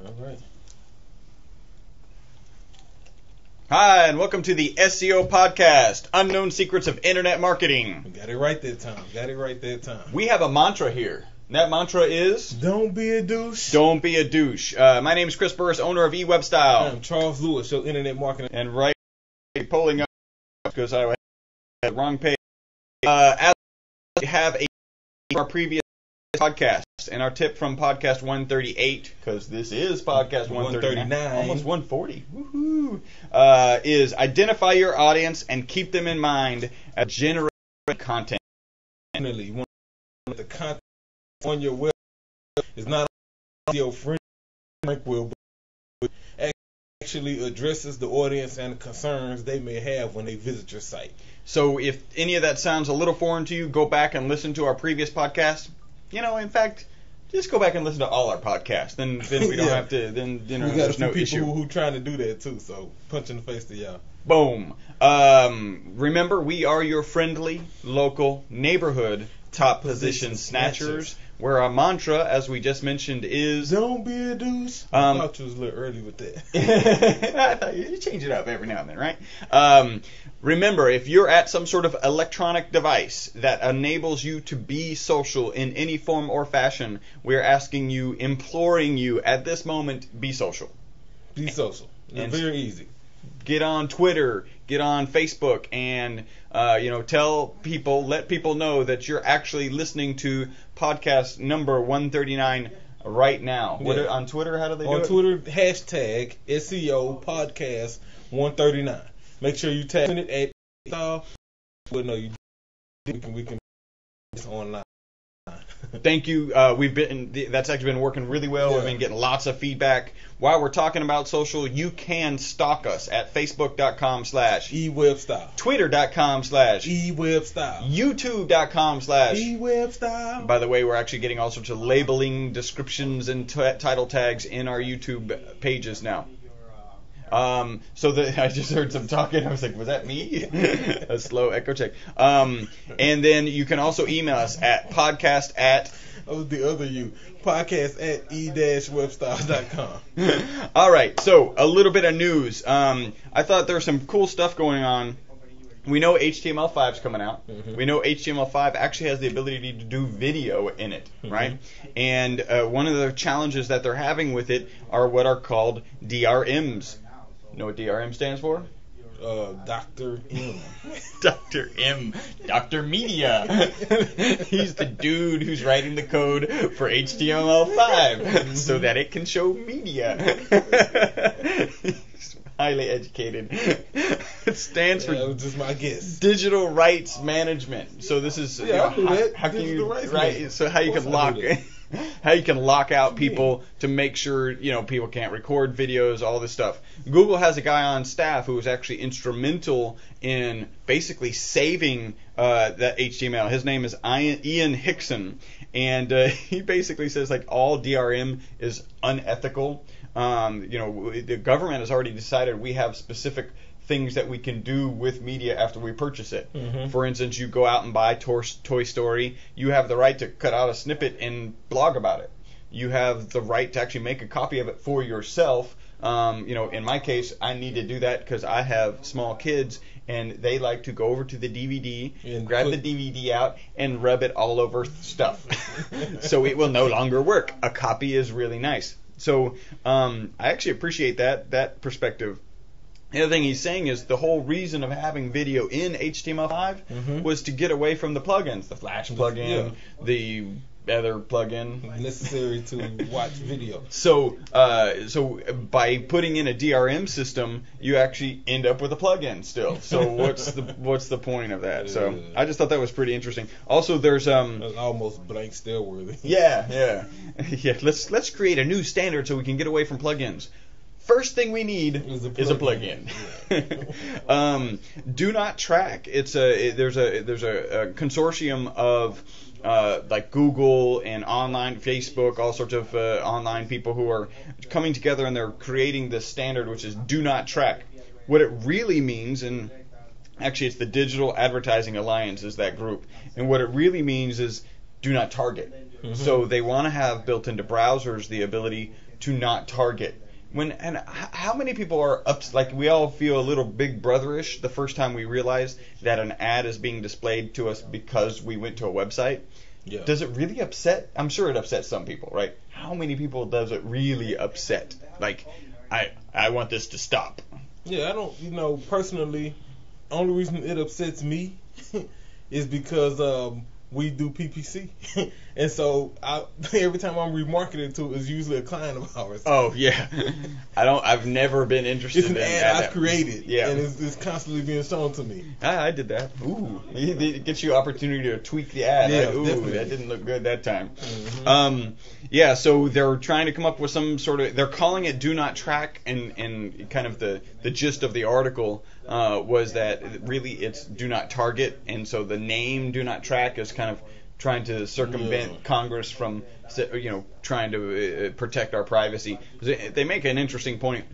All right. Hi, and welcome to the SEO podcast, Unknown Secrets of Internet Marketing. We got it right that time. We have a mantra here. And that mantra is... Don't be a douche. Don't be a douche. My name is Chris Burris, owner of E-Webstyle. I'm Charles Lewis, your internet marketing. And right, pulling up, because I had the wrong page. As we have our previous podcast, and our tip from podcast 138, because this is podcast 139, almost 140, woohoo, is identify your audience and keep them in mind as generate content. Definitely, you want the content on your website is not SEO friendly, but actually addresses the audience and the concerns they may have when they visit your site. So if any of that sounds a little foreign to you, go back and listen to our previous podcast. In fact, just go back and listen to all our podcasts. Then we don't have to. Then we got a few people who trying to do that too. So punch in the face to y'all. Boom. Remember, we are your friendly, local, neighborhood top position snatchers. Where our mantra, as we just mentioned, is don't be a douche. I thought you was a little early with that. I thought you change it up every now and then, right? Remember, if you're at some sort of electronic device that enables you to be social in any form or fashion, we're asking you, imploring you at this moment, be social. Be social. It's very easy. Get on Twitter, get on Facebook, and let people know that you're actually listening to podcast number 139 right now. Yeah. On Twitter, how do they do it? On Twitter, hashtag SEO podcast 139. Make sure you tag it at style. Well, no, we can it's online. Thank you. That's actually been working really well. Yeah. We've been getting lots of feedback. While we're talking about social, you can stalk us at facebook.com/E-Webstyle, twitter.com/E-Webstyle, youtube.com/E-Webstyle. By the way, we're actually getting all sorts of labeling, descriptions, and title tags in our YouTube pages now. I just heard some talking. I was like, was that me? A slow echo check. And then you can also email us at podcast at e-webstyle.com. All right. So a little bit of news. I thought there was some cool stuff going on. We know HTML5 is coming out. Mm-hmm. We know HTML5 actually has the ability to do video in it, right? And one of the challenges that they're having with it are what are called DRMs. You know what DRM stands for? Dr. M. Dr. M. Dr. Media. He's the dude who's writing the code for HTML5 so that it can show media. He's highly educated. It stands for that was just my guess. Digital Rights Management. So this is how can you how you can lock how you can lock out people to make sure people can't record videos, all this stuff. Google has a guy on staff who was actually instrumental in basically saving that HTML. His name is Ian Hickson, and he basically says all DRM is unethical. The government has already decided we have specific things that we can do with media after we purchase it. Mm-hmm. For instance, you go out and buy Toy Story, you have the right to cut out a snippet and blog about it. You have the right to actually make a copy of it for yourself. In my case, I need to do that because I have small kids and they like to go over to the DVD and grab the DVD out and rub it all over stuff. So it will no longer work. A copy is really nice. So I actually appreciate that perspective. The other thing he's saying is the whole reason of having video in HTML5 was to get away from the plugins, the Flash plugin, the other plugin necessary to watch video. So by putting in a DRM system, you actually end up with a plugin still. So what's the point of that? So I just thought that was pretty interesting. Also, there's almost blank stale worthy. Yeah. Let's create a new standard so we can get away from plugins. First thing we need is a plugin. Yeah. Do not track. There's a consortium of like Google and online Facebook, all sorts of online people who are coming together and they're creating this standard, which is do not track. What it really means, and actually it's the Digital Advertising Alliance is that group, and what it really means is do not target. Mm-hmm. So they want to have built into browsers the ability to not target. How many people are like we all feel a little big brotherish the first time we realize that an ad is being displayed to us because we went to a website? Yeah. Does it really upset? I'm sure it upsets some people, right? How many people does it really upset? Like, I want this to stop. Yeah, I don't, personally, only reason it upsets me is because we do PPC. And so every time I'm remarketed to it, it's usually a client of ours. Oh, yeah. I've never been interested in that. It's an ad I've created. Yeah. And it's constantly being shown to me. I did that. Ooh. It gets you opportunity to tweak the ad. Yeah, Ooh, definitely. That didn't look good that time. Mm-hmm. Yeah, so they're trying to come up with some sort of, they're calling it do not track, and kind of the gist of the article was that really it's do not target, and so the name do not track is kind of trying to circumvent Congress from, trying to protect our privacy. They make an interesting point.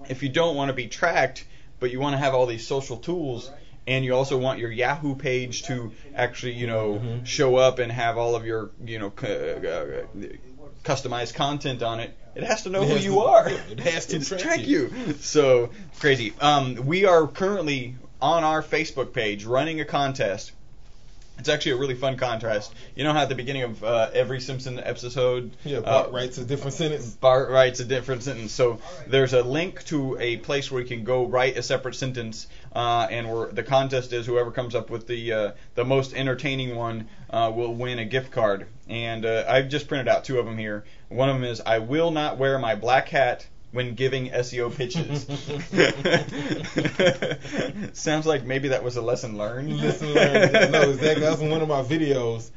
If you don't want to be tracked, but you want to have all these social tools, and you also want your Yahoo page to actually, show up and have all of your, customized content on it, it has to know who you are. It has to track you. So, crazy. We are currently on our Facebook page running a contest. It's actually a really fun contest. You know how at the beginning of every Simpson episode, Bart writes a different sentence. Bart writes a different sentence. So there's a link to a place where you can go write a separate sentence, and the contest is whoever comes up with the most entertaining one will win a gift card. And I've just printed out 2 of them here. One of them is, I will not wear my black hat when giving SEO pitches. Sounds like maybe that was a lesson learned. No, exactly. That was one of my videos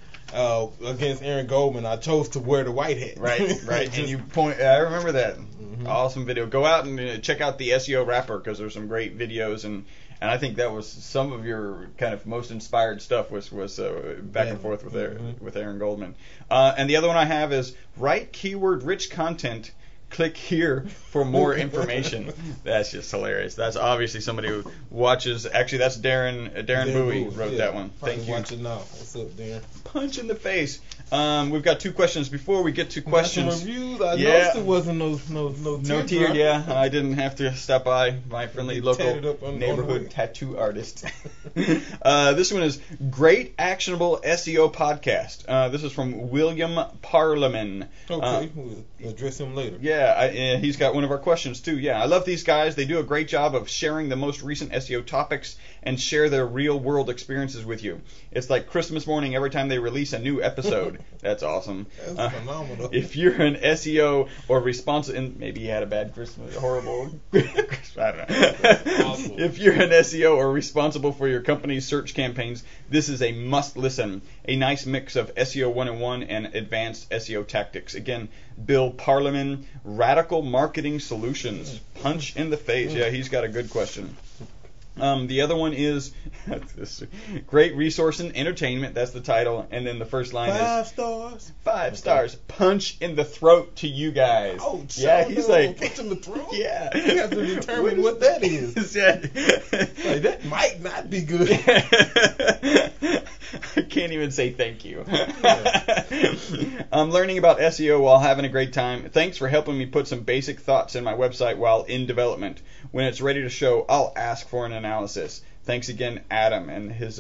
against Aaron Goldman. I chose to wear the white hat. Right. And you point. I remember that. Mm-hmm. Awesome video. Go out and check out the SEO Rapper, because there's some great videos, and I think that was some of your kind of most inspired stuff was back and forth with Aaron Goldman. And the other one I have is write keyword rich content. Click here for more information. That's just hilarious. That's obviously somebody who watches. Actually, that's Darren Bowie wrote that one. Thank you. Watching now. What's up, Darren? Punch in the face. We've got 2 questions. Before we get to questions, some reviews. I noticed it wasn't no tier. Yeah, I didn't have to stop by my friendly local neighborhood tattoo artist. This one is great actionable SEO podcast. This is from William Parliament. Okay, we'll address him later. Yeah, he's got one of our questions too. Yeah, I love these guys. They do a great job of sharing the most recent SEO topics and share their real world experiences with you. It's like Christmas morning every time they release a new episode. That's awesome. That's phenomenal. If you're an SEO or responsible, and maybe you had a bad Christmas, horrible. I don't know. Awesome. If you're an SEO or responsible for your company's search campaigns, this is a must listen. A nice mix of SEO 101 and advanced SEO tactics. Again, Bill Parliament, Radical Marketing Solutions. Punch in the face. Yeah, he's got a good question. The other one is great resource and entertainment. That's the title, and then the first line is 5 stars. 5 stars. Punch in the throat to you guys. Oh, yeah, he's like punch in the throat. Yeah, you have to determine what that is. Yeah. Like, that might not be good. I can't even say thank you. I'm learning about SEO while having a great time. Thanks for helping me put some basic thoughts in my website while in development. When it's ready to show, I'll ask for an analysis. Thanks again, Adam, and his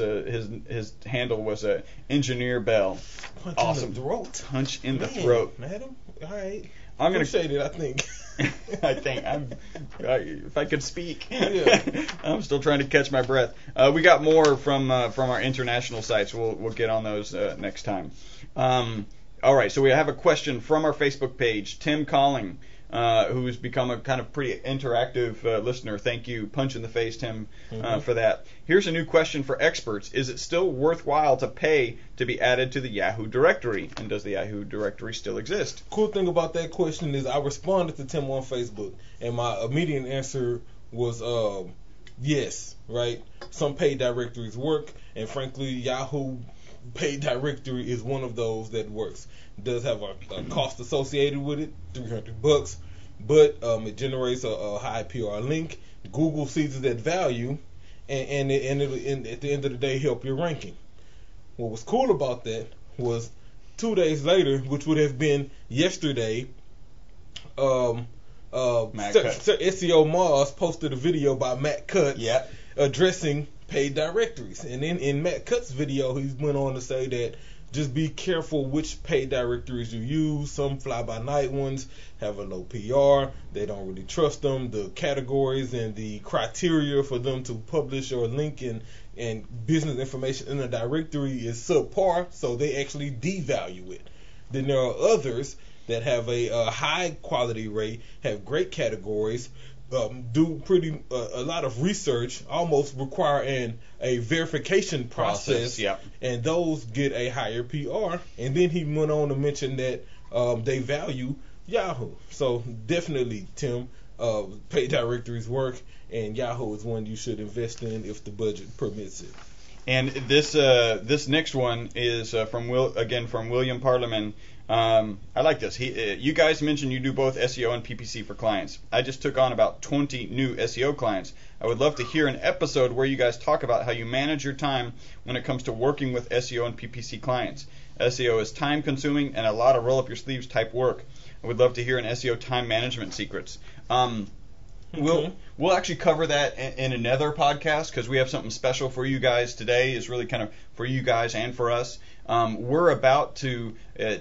handle was Engineer Bell. Punch awesome. In the throat. Punch in the throat. Adam, all right. I'm gonna appreciate it. I think. If I could speak. Yeah. I'm still trying to catch my breath. We got more from our international sites. We'll get on those next time. All right. So we have a question from our Facebook page. Tim Calling. Who's become a kind of pretty interactive listener. Thank you, punch in the face, Tim, for that. Here's a new question for experts. Is it still worthwhile to pay to be added to the Yahoo Directory? And does the Yahoo Directory still exist? Cool thing about that question is I responded to Tim on Facebook, and my immediate answer was yes, right? Some paid directories work, and frankly, Yahoo paid directory is one of those that works. It does have a cost associated with it, $300, but it generates a high PR link. Google sees it at value, and it'll, at the end of the day, help your ranking. What was cool about that was 2 days later, which would have been yesterday, SEO Mars posted a video by Matt Cutts Yeah. addressing paid directories. And then in Matt Cutts' video, he went on to say that just be careful which paid directories you use. Some fly-by-night ones have a low PR. They don't really trust them. The categories and the criteria for them to publish or link and business information in a directory is subpar, so they actually devalue it. Then there are others that have a high quality rate, have great categories, do a lot of research, almost require a verification process, and those get a higher PR. And then he went on to mention that they value Yahoo. So definitely, Tim, paid directories work, and Yahoo is one you should invest in if the budget permits it. And this next one is from William Parliament. I like this. You guys mentioned you do both SEO and PPC for clients. I just took on about 20 new SEO clients. I would love to hear an episode where you guys talk about how you manage your time when it comes to working with SEO and PPC clients. SEO is time consuming and a lot of roll up your sleeves type work. I would love to hear an SEO time management secrets. We'll actually cover that in another podcast because we have something special for you guys today. It's really kind of for you guys and for us. We're about to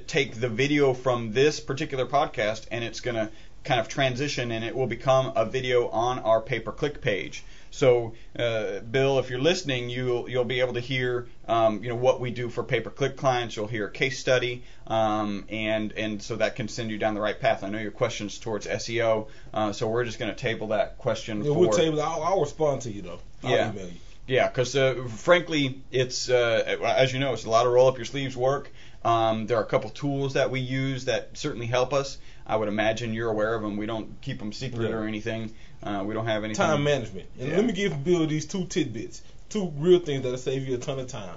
take the video from this particular podcast, and it's going to kind of transition, and it will become a video on our pay-per-click page. So, Bill, if you're listening, you'll be able to hear what we do for pay-per-click clients. You'll hear a case study, and so that can send you down the right path. I know your question's towards SEO, so we're just going to table that question. I'll respond to you though. I'll email you. Yeah, because frankly, it's as you know, it's a lot of roll up your sleeves work. There are a couple tools that we use that certainly help us. I would imagine you're aware of them. We don't keep them secret or anything. We don't have anything. Time management. And let me give Bill these two tidbits, two real things that'll save you a ton of time.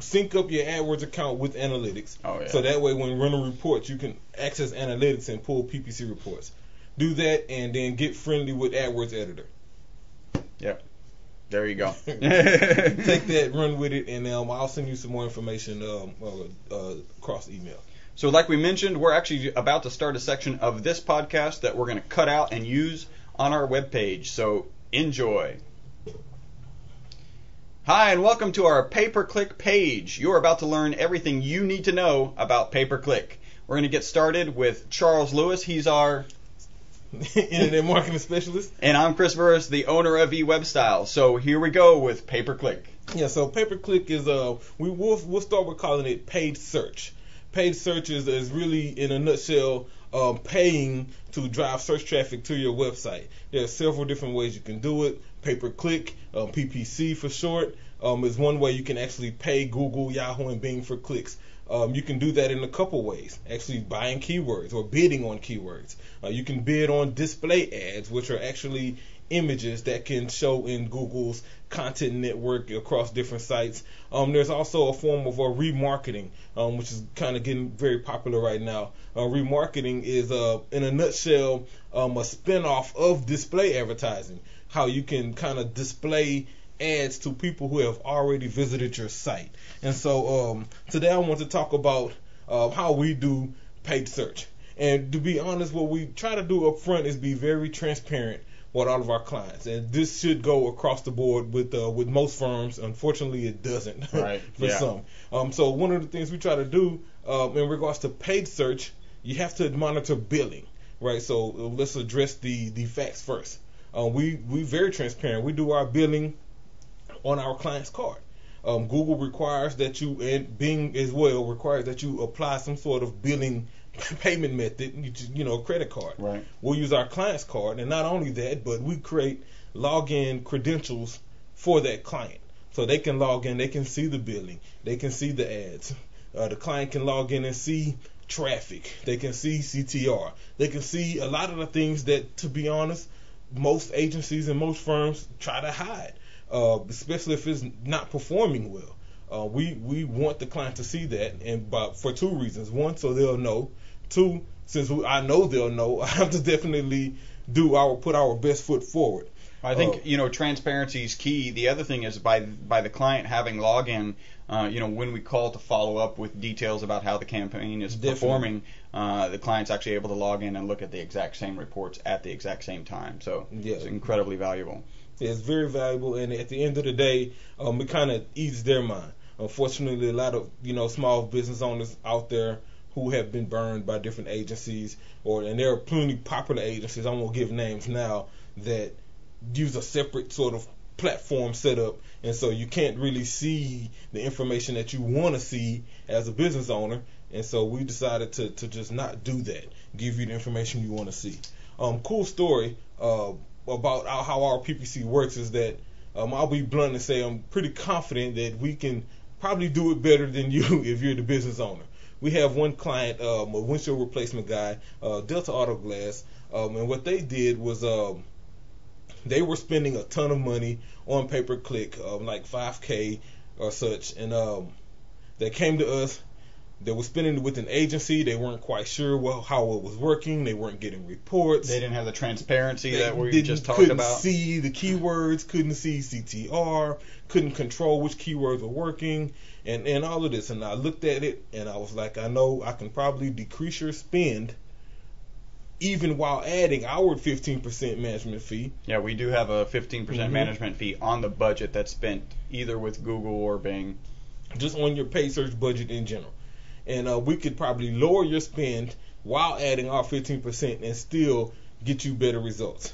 Sync up your AdWords account with analytics. So that way when running reports, you can access analytics and pull PPC reports. Do that, and then get friendly with AdWords Editor. Yep. There you go. Take that, run with it, and I'll send you some more information across email. So like we mentioned, we're actually about to start a section of this podcast that we're going to cut out and use on our webpage. So enjoy. Hi, and welcome to our pay-per-click page. You're about to learn everything you need to know about pay-per-click. We're going to get started with Charles Lewis. He's our internet marketing specialist. And I'm Chris Burris, the owner of E-Webstyle. So here we go with pay-per-click. Yeah, so pay-per-click is we'll start with calling it paid search. Paid search is really, in a nutshell, paying to drive search traffic to your website. There are several different ways you can do it. Pay-per-click, PPC for short, is one way you can actually pay Google, Yahoo, and Bing for clicks. You can do that in a couple ways, actually buying keywords or bidding on keywords. You can bid on display ads, which are actually images that can show in Google's content network across different sites. There's also a form of remarketing, which is kind of getting very popular right now. Remarketing is, in a nutshell, a spin-off of display advertising, how you can kind of display ads to people who have already visited your site. And so today I want to talk about how we do paid search. And to be honest, what we try to do up front is be very transparent with all of our clients, and this should go across the board with most firms. Unfortunately, it doesn't for some. So one of the things we try to do in regards to paid search, you have to monitor billing, right? So let's address the facts first. We very transparent. We do our billing on our client's card. Google requires that you, and Bing as well, requires that you apply some sort of billing payment method, credit card. Right. We'll use our client's card, and not only that, but we create login credentials for that client. So they can log in, they can see the billing, they can see the ads. The client can log in and see traffic. They can see CTR. They can see a lot of the things that, to be honest, most agencies and most firms try to hide, especially if it's not performing well. We want the client to see that, and for two reasons. One, so they'll know. Two, since I know they'll know, I have to definitely put our best foot forward. I think transparency is key. The other thing is by the client having login. When we call to follow up with details about how the campaign is performing, the client's actually able to log in and look at the exact same reports at the exact same time. So it's incredibly valuable. Yeah, it's very valuable, and at the end of the day, it kind of eases their mind. Unfortunately, a lot of small business owners out there who have been burned by different agencies, and there are plenty popular agencies, I won't give names now, that use a separate sort of platform setup, and so you can't really see the information that you want to see as a business owner, and so we decided to just not do that, give you the information you want to see. Cool story about how our PPC works is that I'll be blunt and say I'm pretty confident that we can probably do it better than you if you're the business owner. We have one client, a windshield replacement guy, Delta Auto Glass, and what they did was they were spending a ton of money on pay-per-click, like $5,000 or such, and they came to us. They were spending it with an agency. They weren't quite sure how it was working. They weren't getting reports. They didn't have the transparency that we just talked about. Couldn't see the keywords, couldn't see CTR, couldn't control which keywords were working, and all of this. And I looked at it, and I was like, I know I can probably decrease your spend even while adding our 15% management fee. Yeah, we do have a 15% management fee on the budget that's spent either with Google or Bing. Just on your paid search budget in general. And we could probably lower your spend while adding our 15% and still get you better results.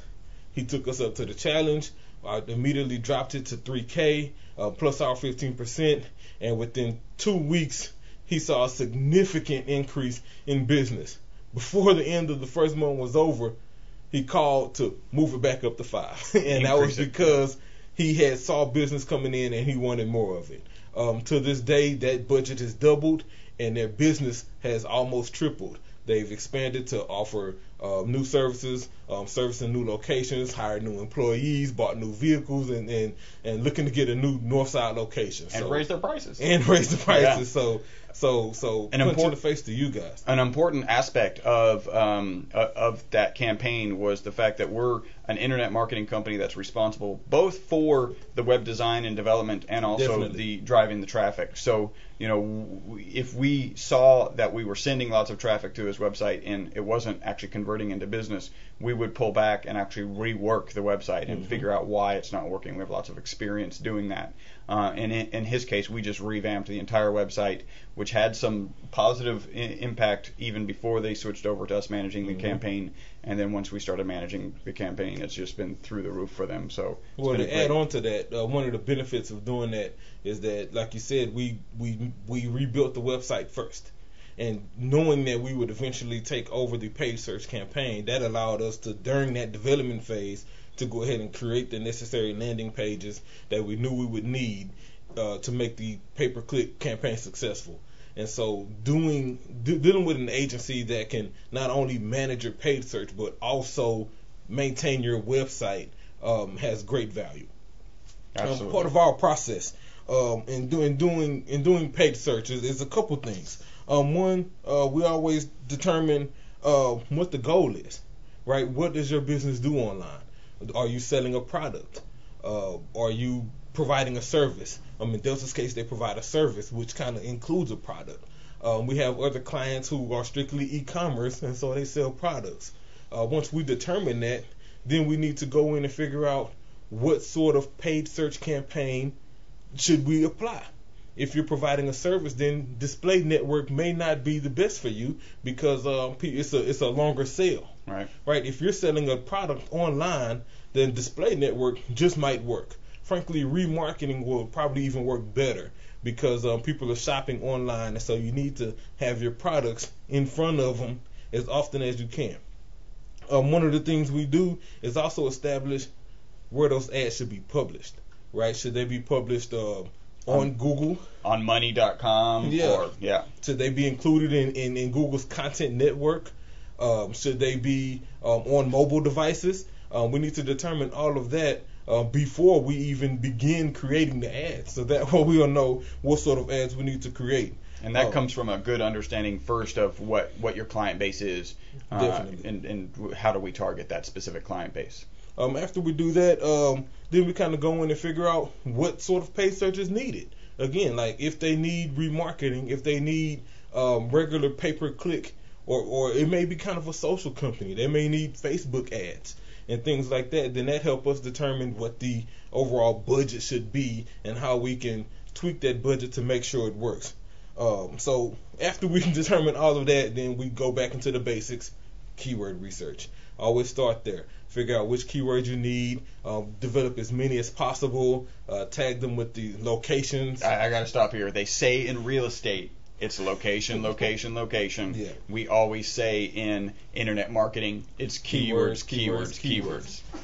He took us up to the challenge. I immediately dropped it to $3,000 plus our 15%, and within 2 weeks, he saw a significant increase in business. Before the end of the first month was over, he called to move it back up to 5, and that was because he had saw business coming in and he wanted more of it. To this day, that budget has doubled, and their business has almost tripled. They've expanded to offer new services, servicing new locations, hired new employees, bought new vehicles, and looking to get a new Northside location. And raise their prices. Yeah. So an punch in the face to you guys. An important aspect of that campaign was the fact that we're an internet marketing company that's responsible both for the web design and development and also the driving the traffic. So if we saw that we were sending lots of traffic to his website and it wasn't actually converting into business, we would pull back and actually rework the website and figure out why it's not working. We have lots of experience doing that. And in his case, we just revamped the entire website, which had some positive impact even before they switched over to us managing the campaign. And then once we started managing the campaign, it's just been through the roof for them. So to add on to that, one of the benefits of doing that is that, like you said, we rebuilt the website first. And knowing that we would eventually take over the paid search campaign, that allowed us to, during that development phase, to go ahead and create the necessary landing pages that we knew we would need to make the pay-per-click campaign successful. And so dealing with an agency that can not only manage your paid search but also maintain your website has great value. Absolutely. Part of our process in doing paid search is a couple things. One, we always determine what the goal is, right? What does your business do online? Are you selling a product? Are you providing a service? In Delta's case, they provide a service, which kind of includes a product. We have other clients who are strictly e-commerce, and so they sell products. Once we determine that, then we need to go in and figure out what sort of paid search campaign should we apply. If you're providing a service, then display network may not be the best for you because it's a longer sale. Right. If you're selling a product online, then display network just might work. Frankly, remarketing will probably even work better because people are shopping online, and so you need to have your products in front of them as often as you can. One of the things we do is also establish where those ads should be published. Right? Should they be published on Google, on money.com, should they be included in Google's content network? Should they be on mobile devices? We need to determine all of that before we even begin creating the ads, so that way we'll know what sort of ads we need to create. And that comes from a good understanding first of what your client base is, and how do we target that specific client base. After we do that, then we kind of go in and figure out what sort of paid search is needed. Again, like if they need remarketing, if they need regular pay-per-click, or it may be kind of a social company. They may need Facebook ads and things like that. Then that help us determine what the overall budget should be and how we can tweak that budget to make sure it works. So after we determine all of that, then we go back into the basics, keyword research. Always start there. Figure out which keywords you need. Develop as many as possible. Tag them with the locations. I got to stop here. They say in real estate, it's location, location, location. Yeah. We always say in internet marketing, it's keywords.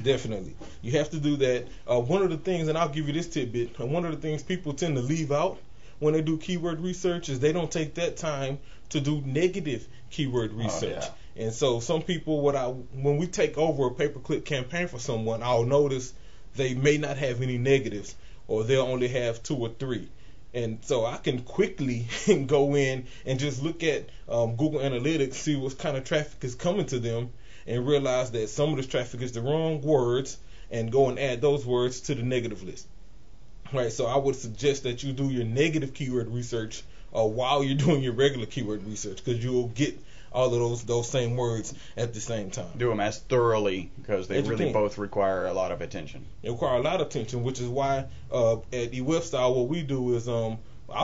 Definitely. You have to do that. One of the things, and I'll give you this tidbit, one of the things people tend to leave out when they do keyword research is they don't take that time to do negative keyword research. Oh, yeah. And so some people, when we take over a pay-per-click campaign for someone, I'll notice they may not have any negatives, or they'll only have 2 or 3. And so I can quickly go in and just look at Google Analytics, see what kind of traffic is coming to them, and realize that some of this traffic is the wrong words, and go and add those words to the negative list. Right, so I would suggest that you do your negative keyword research while you're doing your regular keyword research, because you'll get all of those same words at the same time. Do them as thoroughly, because they really both require a lot of attention. They require a lot of attention, which is why at E-Webstyle what we do is I'll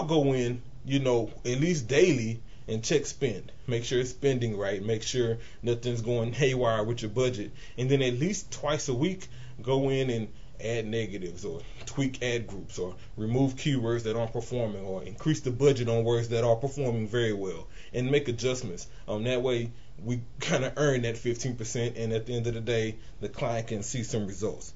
go in, at least daily and check spend. Make sure it's spending right. Make sure nothing's going haywire with your budget. And then at least twice a week, go in and add negatives, or tweak ad groups, or remove keywords that aren't performing, or increase the budget on words that are performing very well, and make adjustments. That way we kind of earn that 15%, and at the end of the day the client can see some results.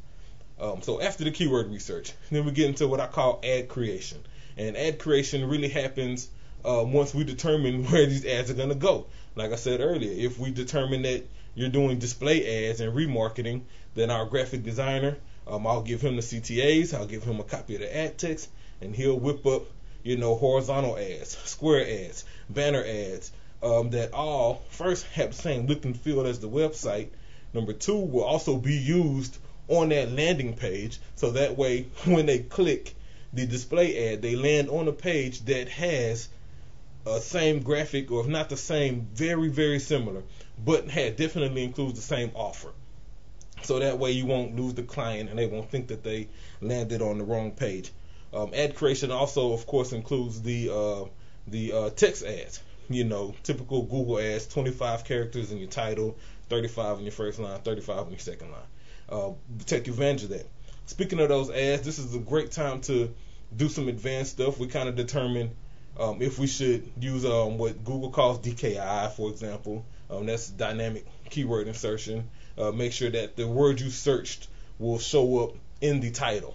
So after the keyword research, then we get into what I call ad creation. And ad creation really happens once we determine where these ads are going to go. Like I said earlier, if we determine that you're doing display ads and remarketing, then our graphic designer, I'll give him the CTAs, I'll give him a copy of the ad text, and he'll whip up, horizontal ads, square ads, banner ads, that all first have the same look and feel as the website. Number 2, will also be used on that landing page, so that way when they click the display ad, they land on a page that has a same graphic, or if not the same, very, very similar, but definitely includes the same offer. So that way you won't lose the client and they won't think that they landed on the wrong page. Ad creation also, of course, includes the text ads. Typical Google ads, 25 characters in your title, 35 in your first line, 35 in your second line. Take advantage of that. Speaking of those ads, this is a great time to do some advanced stuff. We kind of determine if we should use what Google calls DKI, for example. That's dynamic keyword insertion. Make sure that the word you searched will show up in the title.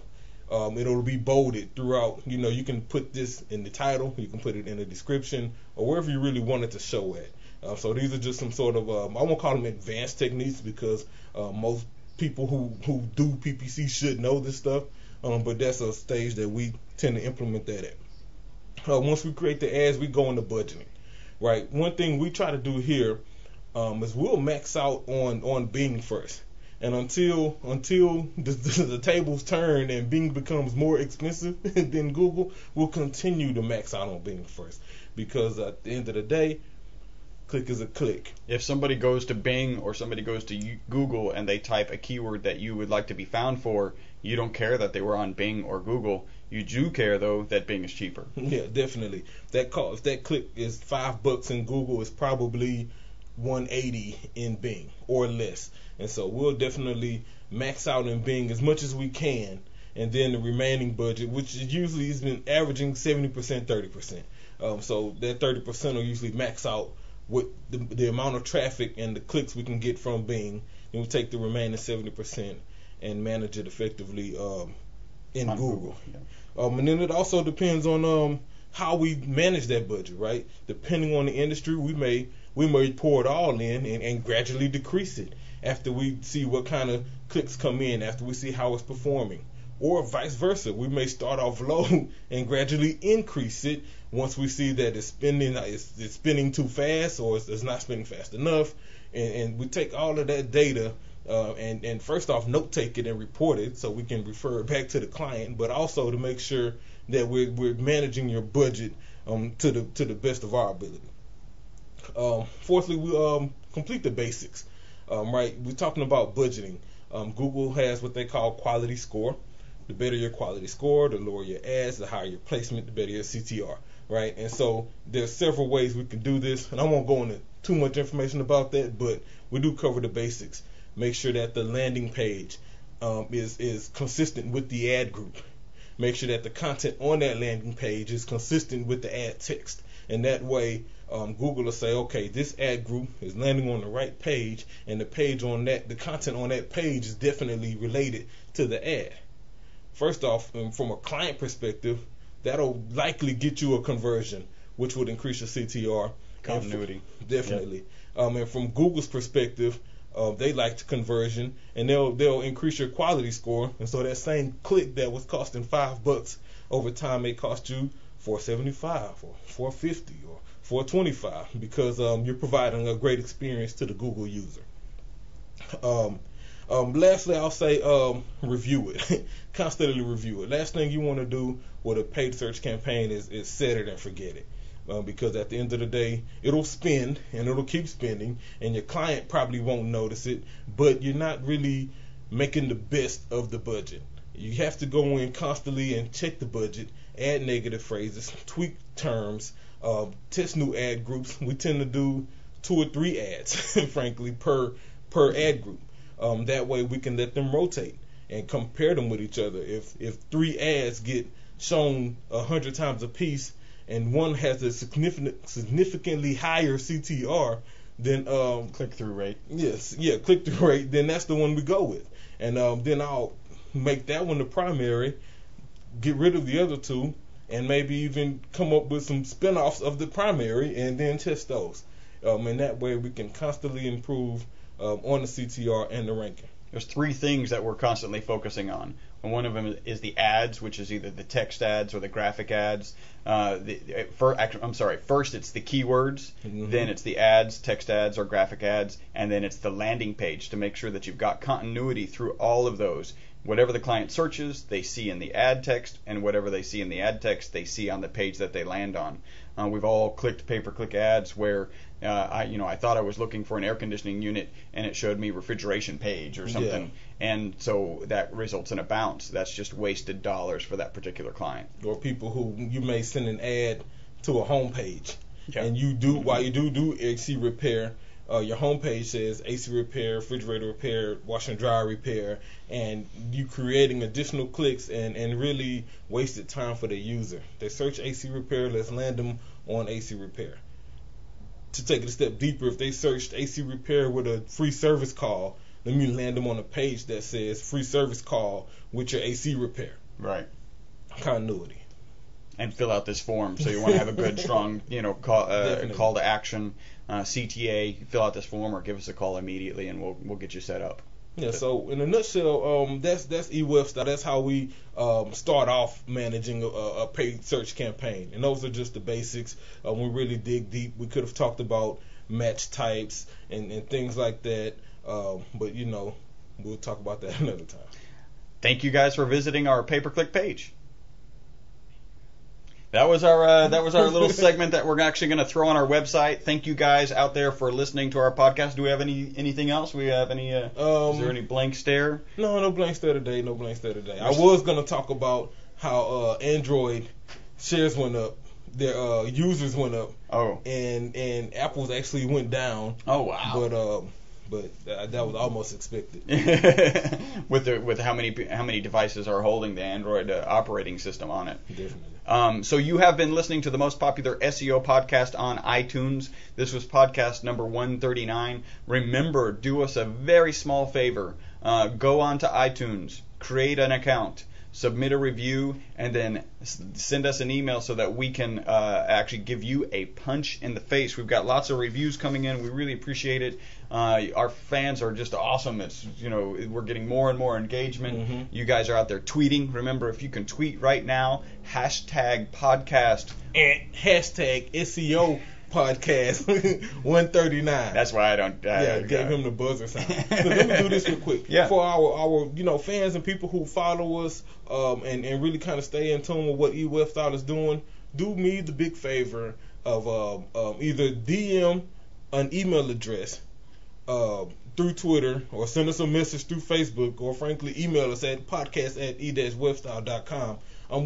It'll be bolded throughout. You can put this in the title, you can put it in the description, or wherever you really want it to show at. So these are just some sort of, I won't call them advanced techniques, because most people who do PPC should know this stuff, but that's a stage that we tend to implement that at. Once we create the ads, we go into budgeting. Right. One thing we try to do here is we'll max out on Bing first, and until the tables turn and Bing becomes more expensive than Google, we'll continue to max out on Bing first, because at the end of the day, click is a click. If somebody goes to Bing or somebody goes to Google and they type a keyword that you would like to be found for, you don't care that they were on Bing or Google. You do care, though, that Bing is cheaper. Yeah, definitely. If that click is $5 in Google, it's probably $180 in Bing or less. And so we'll definitely max out in Bing as much as we can, and then the remaining budget, which usually has been averaging 70%, 30%. So that 30% will usually max out with the amount of traffic and the clicks we can get from Bing, and we take the remaining 70% and manage it effectively in Google. Yeah. And then it also depends on how we manage that budget, right? Depending on the industry, we may pour it all in and gradually decrease it after we see what kind of clicks come in, after we see how it's performing. Or vice versa, we may start off low and gradually increase it once we see that it's spinning too fast, or it's not spinning fast enough. And we take all of that data And first off, note take it and report it so we can refer it back to the client, but also to make sure that we're managing your budget to the best of our ability. Fourthly, we complete the basics. Right, we're talking about budgeting. Google has what they call quality score. The better your quality score, the lower your ads, the higher your placement, the better your CTR. Right, and so there's several ways we can do this, and I won't go into too much information about that, but we do cover the basics. Make sure that the landing page is consistent with the ad group. Make sure that the content on that landing page is consistent with the ad text, and that way Google will say, okay, this ad group is landing on the right page, and the content on that page is definitely related to the ad. First off, from a client perspective, that'll likely get you a conversion, which would increase your CTR. Continuity. Definitely. Yep. And from Google's perspective, they like the conversion, and they'll increase your quality score, and so that same click that was costing $5 over time may cost you $4.75 or $4.50 or $4.25 because you're providing a great experience to the Google user. Lastly, I'll say review it. Constantly review it. Last thing you want to do with a paid search campaign is set it and forget it. Because at the end of the day, it'll spend and it'll keep spending, and your client probably won't notice it, but you're not really making the best of the budget. You have to go in constantly and check the budget, add negative phrases, tweak terms, test new ad groups. We tend to do 2 or 3 ads, frankly, per ad group. That way we can let them rotate and compare them with each other. If 3 ads get shown 100 times a piece, and one has a significantly higher CTR than click-through rate. Click-through rate. Then that's the one we go with, and then I'll make that one the primary, get rid of the other 2, and maybe even come up with some spin-offs of the primary, and then test those. And that way we can constantly improve on the CTR and the ranking. There's 3 things that we're constantly focusing on. And one of them is the ads, which is either the text ads or the graphic ads. First it's the keywords, then it's the ads, text ads or graphic ads, and then it's the landing page to make sure that you've got continuity through all of those. Whatever the client searches, they see in the ad text, and whatever they see in the ad text, they see on the page that they land on. We've all clicked pay-per-click ads where I thought I was looking for an air conditioning unit and it showed me refrigeration page or something, and so that results in a bounce. That's just wasted dollars for that particular client. Or people who you may send an ad to a home page, and while you do AC repair, your home page says AC repair, refrigerator repair, washer and dryer repair, and you creating additional clicks and really wasted time for the user. They search AC repair, let's land them on AC repair. To take it a step deeper, if they searched AC repair with a free service call, let me land them on a page that says free service call with your AC repair. Right. Continuity. And fill out this form. So you want to have a good, strong, call to action, CTA. Fill out this form or give us a call immediately, and we'll get you set up. Yeah. So in a nutshell, that's E-Webstyle. That's how we start off managing a paid search campaign, and those are just the basics. We really dig deep. We could have talked about match types and things like that, but we'll talk about that another time. Thank you guys for visiting our pay-per-click page. That was our little segment that we're actually going to throw on our website. Thank you guys out there for listening to our podcast. Do we have anything else? We have any? Is there any blank stare? No blank stare today. I was going to talk about how Android shares went up, their users went up. Oh. And Apple's actually went down. Oh wow. But that was almost expected. with how many devices are holding the Android operating system on it. Definitely. So you have been listening to the most popular SEO podcast on iTunes. This was podcast number 139. Remember, do us a very small favor. Go on to iTunes, create an account, submit a review, and then send us an email so that we can actually give you a punch in the face. We've got lots of reviews coming in. We really appreciate it. Our fans are just awesome. It's we're getting more and more engagement. Mm-hmm. You guys are out there tweeting. Remember, if you can tweet right now, #podcast and #SEO podcast 139. That's why I don't. Gave him the buzzer sound. So let me do this real quick. Yeah. For our fans and people who follow us and really kind of stay in tune with what E-Webstyle is doing, do me the big favor of either DM an email address through Twitter, or send us a message through Facebook, or frankly email us at podcast@e-webstyle.com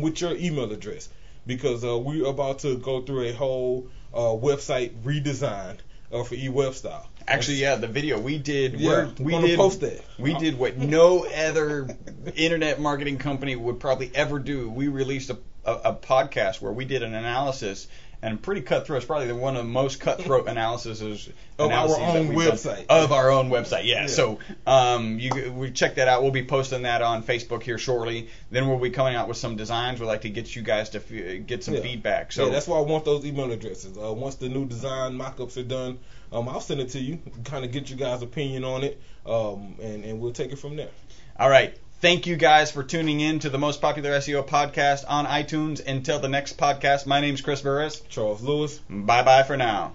with your email address, because we're about to go through a whole website redesign for E-Webstyle. Actually, the video we did, we did post that. We did what no other internet marketing company would probably ever do. We released a podcast where we did an analysis, and pretty cutthroat. It's probably one of the most cutthroat analyses of our own website. Of our own website, yeah. So we check that out. We'll be posting that on Facebook here shortly. Then we'll be coming out with some designs. We'd like to get you guys to get some feedback. So that's why I want those email addresses. Once the new design mock-ups are done, I'll send it to you, kind of get you guys' opinion on it, and we'll take it from there. All right. Thank you guys for tuning in to the most popular SEO podcast on iTunes. Until the next podcast, my name's Chris Burris. Charles Lewis. Bye-bye for now.